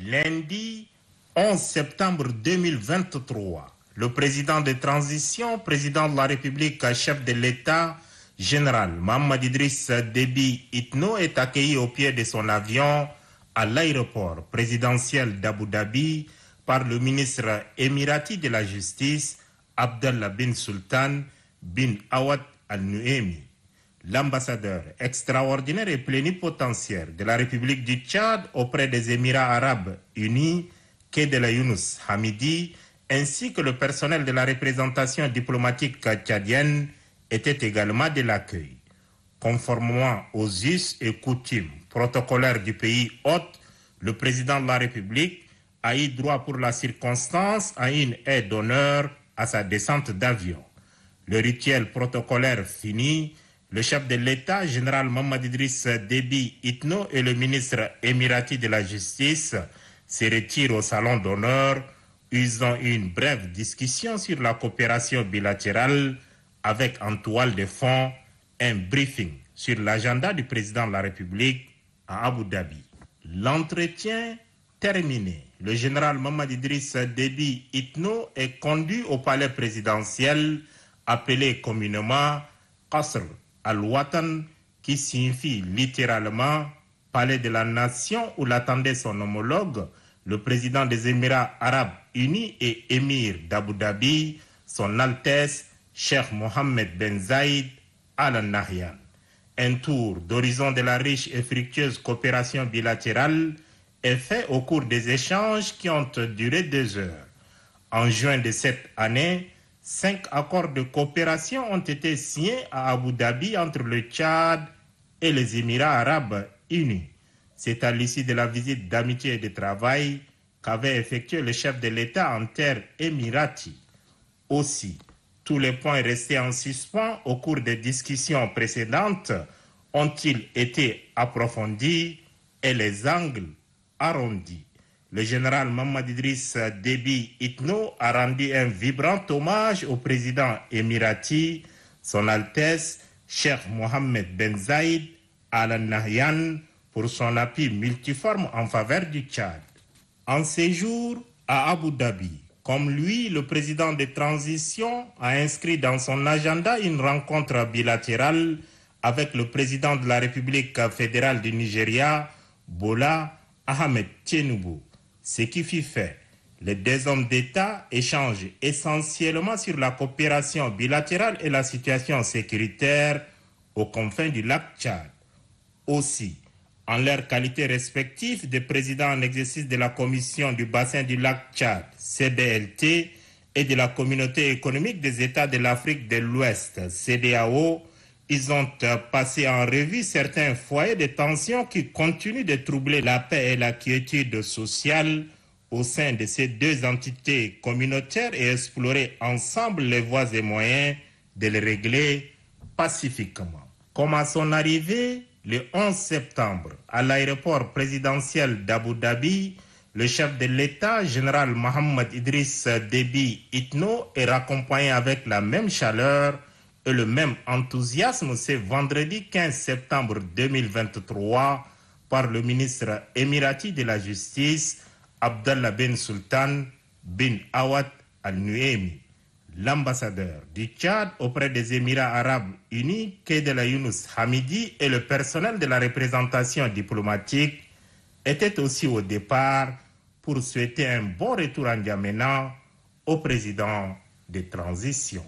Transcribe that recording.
Lundi 11 septembre 2023, le président de transition, président de la République, chef de l'État, général Mohamed Idriss Déby Itno est accueilli au pied de son avion à l'aéroport présidentiel d'Abu Dhabi par le ministre émirati de la Justice, Abdallah bin Sultan bin Awad Al-Nuaimi. L'ambassadeur extraordinaire et plénipotentiaire de la République du Tchad auprès des Émirats arabes unis, Kedela Younous Hamidi, ainsi que le personnel de la représentation diplomatique tchadienne étaient également de l'accueil. Conformément aux us et coutumes protocolaires du pays hôte, le président de la République a eu droit pour la circonstance à une aide d'honneur à sa descente d'avion. Le rituel protocolaire fini, le chef de l'État, général Mohamed Idriss Déby Itno et le ministre émirati de la Justice se retirent au salon d'honneur, usant une brève discussion sur la coopération bilatérale avec en toile de fond un briefing sur l'agenda du président de la République à Abu Dhabi. L'entretien terminé, le général Mohamed Idriss Déby Itno est conduit au palais présidentiel appelé communément Qasr Al-Watan, qui signifie littéralement palais de la nation, où l'attendait son homologue, le président des Émirats arabes unis et émir d'Abu Dhabi, son Altesse Cheikh Mohammed Ben Zayed Al Nahyan. Un tour d'horizon de la riche et fructueuse coopération bilatérale est fait au cours des échanges qui ont duré 2 heures. En juin de cette année, 5 accords de coopération ont été signés à Abu Dhabi entre le Tchad et les Émirats arabes unis. C'est à l'issue de la visite d'amitié et de travail qu'avait effectué le chef de l'État en terre émirati. Aussi, tous les points restés en suspens au cours des discussions précédentes ont-ils été approfondis et les angles arrondis. Le général Mohamed Idriss Déby Itno a rendu un vibrant hommage au président émirati, son Altesse Cheikh Mohammed Ben Zayed Al Nahyan, pour son appui multiforme en faveur du Tchad. En séjour à Abu Dhabi, comme lui, le président de transition a inscrit dans son agenda une rencontre bilatérale avec le président de la République fédérale du Nigeria, Bola Ahmed Tinubu. Ce qui fut fait, les 2 hommes d'État échangent essentiellement sur la coopération bilatérale et la situation sécuritaire aux confins du lac Tchad. Aussi, en leur qualité respective de président en exercice de la Commission du bassin du lac Tchad, CBLT, et de la Communauté économique des États de l'Afrique de l'Ouest, CEDEAO, ils ont passé en revue certains foyers de tension qui continuent de troubler la paix et la quiétude sociale au sein de ces 2 entités communautaires et explorer ensemble les voies et moyens de les régler pacifiquement. Comme à son arrivée, le 11 septembre, à l'aéroport présidentiel d'Abu Dhabi, le chef de l'État, général Mohamed Idriss Déby Itno, est raccompagné avec la même chaleur et le même enthousiasme ce vendredi 15 septembre 2023 par le ministre émirati de la Justice, Abdallah bin Sultan bin Awad Al-Nuaimi. L'ambassadeur du Tchad auprès des Émirats arabes unis, Kedela Younous Hamidi, et le personnel de la représentation diplomatique étaient aussi au départ pour souhaiter un bon retour en N'Djamena au président de transition.